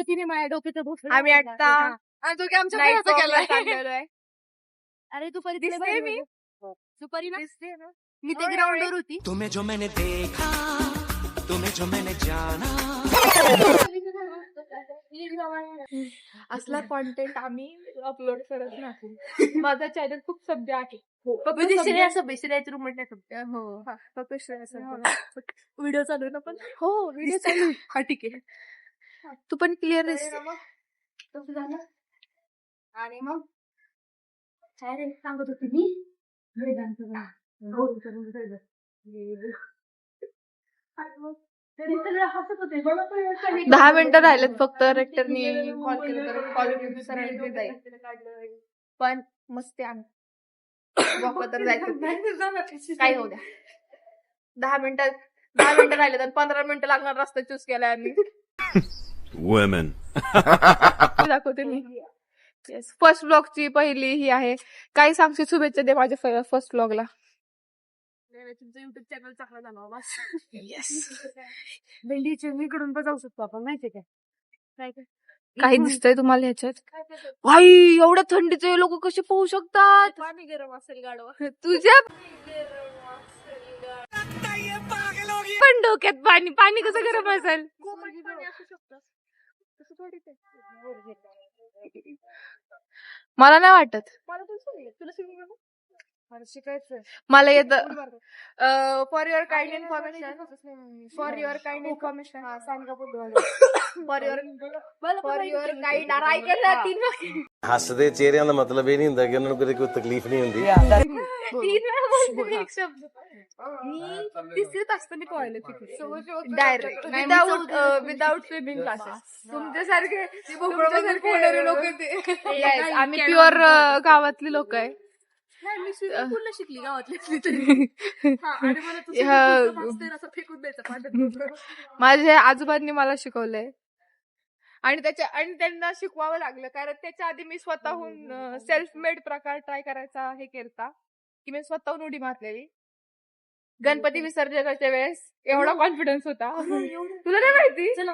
तिने माझ्या डोक्याचं भोसडं आम्ही लावलं. आता हा. आणि तो की आमच्या Night घराचा walk ला केलाय. चाललेलोय. अरे तू दिसते मी? सुपारी ना दिसते ना? मी ते होय, ग्राउंड होय. वर होती. तुम्हें जो मैंने देखा, तुम्हें जो मैंने जाना. असला कॉन्टेंट आम्ही अपलोड करत नाही. माझा चॅनल खूप सभ्य आहे. फक्त म्हणजे सभ्य- श्रेयाचं रूम म्हटलं हो हा, फक्त श्रेयाचं. व्हिडिओ चालू आहे ना पण हो व्हिडिओ चालू आहे. हा ठीक आहे. तू पण क्लिअर तसं दिसते. झालं आणि मग काय रे सांगत होती मी वेदांचं गाणं. हो, विचारून विचारलं. आणि मग तरी सगळे हसत होते. मला पण असं नाही 10 मिनिटं राहिलेत फक्त. रेक्टरनी कॉल केलं तर कॉल सरळ जाईल. पण मस्ती आम्ही वॉकला तर जायचं. काय होऊ द्या. 10 मिनिटं राहिले तर 15 मिनिटं लागणार रस्ता चूज केलाय आम्ही. Women. दाखवते मी. येस, फर्स्ट ब्लॉगची पहिली ही आहे. काही सांगशील शुभेच्छा दे माझ्या फर्स्ट ब्लॉगला. तुमचं युट्यूब चॅनल चांगला झाला बस. येस. भेंडीचे मी कडून पण जाऊ शकतो आपण माहितीये काय काय काही दिसतंय तुम्हाला ह्याच्यात? भाई एवढ्या थंडीचे लोक कसे पोहू शकतात? पाणी गरम असेल गाडवा. तुझ्या पण डोक्यात पाणी कसं गरम असेल? पाणी असू शकतं तसं थोडी ते. मला नाही वाटत. मला पण सांगितलं तुला स्विमिंग मला शिकायचं मला येतं. For your kind information for your kind information for your kind ऐकलं 3 ਹੱਸਦੇ ਚਿਹਰਿਆਂ ਦਾ ਮਤਲਬ ਇਹ ਨਹੀਂ ਹੁੰਦਾ ਕਿ ਉਹਨਾਂ ਨੂੰ ਕਦੇ ਕੋਈ ਤਕਲੀਫ ਨਹੀਂ ਹੁੰਦੀ. वेळा बोलते एक शब्द. मी तिसरीत असताना पोहायला शिकले डायरेक्ट विदाउट स्विमिंग क्लासेस. तुमच्यासारखे होणारे लोक ते. Yes, आम्ही प्युअर गावातली लोक आहे. मी स्विमिंग पूलला शिकली गावातली आणि मला तो हा. असं फेकून द्यायचा पाण्यात. माझ्या आजोबांनी मला शिकवलंय आणि त्यांना शिकवावं लागलं कारण त्याच्या आधी मी स्वतःहून सेल्फ मेड प्रकार ट्राय करायचा हे केलता की मी स्वतःहून उडी मारलेली गणपती विसर्जनाच्या वेळेस. एवढा कॉन्फिडन्स होता. तुला नाही माहिती? चला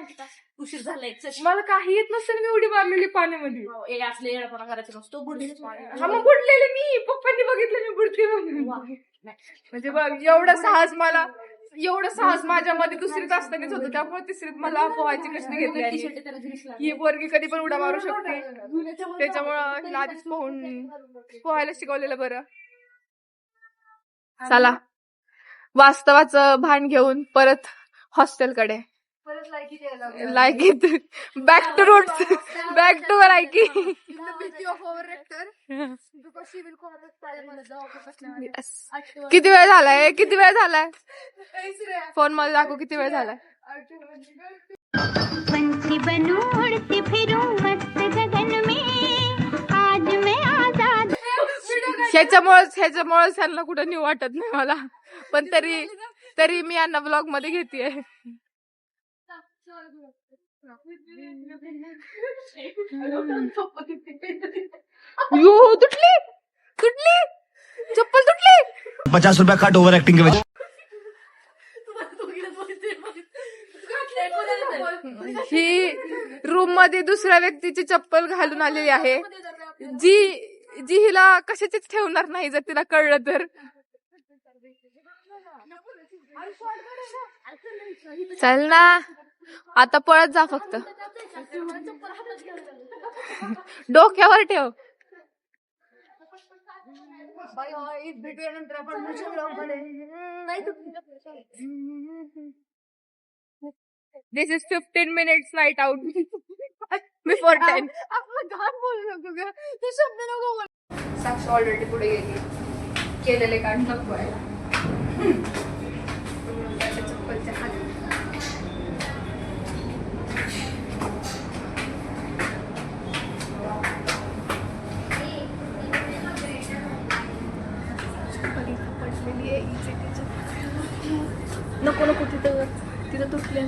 उशीर झालाय मला काही येत नसेल मी उडी मारलेली पाण्यामध्ये. असले येडपणा करायचा नसतो बुडलेच हा मग बुडलेले मी. पप्पांनी बघितलं मी बुडते म्हणून. म्हणजे बघ एवढं साहस माझ्यामध्ये दुसरीत असतानाच होतं. त्यामुळे तिसरीत मला पोहायची कष्ट घेतली. ही पोरगी कधी पण उड्या मारू शकते त्याच्यामुळं हिला आधीच पोहायला शिकवलेलं बरं. चला वास्तवाचं भान घेऊन परत हॉस्टेलकडे. लायकीत back to roots back to लायकी. किती वेळ झालाय फोन मध्ये दाखव किती वेळ झालाय. पंछी बनूं उड़ती फिरूं मस्त गगन में आज मैं आजाद. ह्याच्यामुळेच त्यांना कुठं न्यू वाटत नाही मला. पण तरी मी यांना ब्लॉग मध्ये घेतेय. यो तुटली चप्पल तुटली. 50 रुपया कट ओवर एक्टिंग के वजह. ही रूम मध्ये दुसऱ्या व्यक्तीची चप्पल घालून आलेली आहे जी हिला कशाचीच ठेवणार नाही जर तिला कळलं तर. चल ना आता पळत जा फक्त. डोक्यावर ठेव. This is 15 minutes night out before 10. आपलं घाण बोलू नको ग. ते शब्द नको बोल. साक्षी ऑलरेडी पुढे गेली. केलेले काढ नको व्हायला. चप्पलच्या खाली नको तिथं तुटली.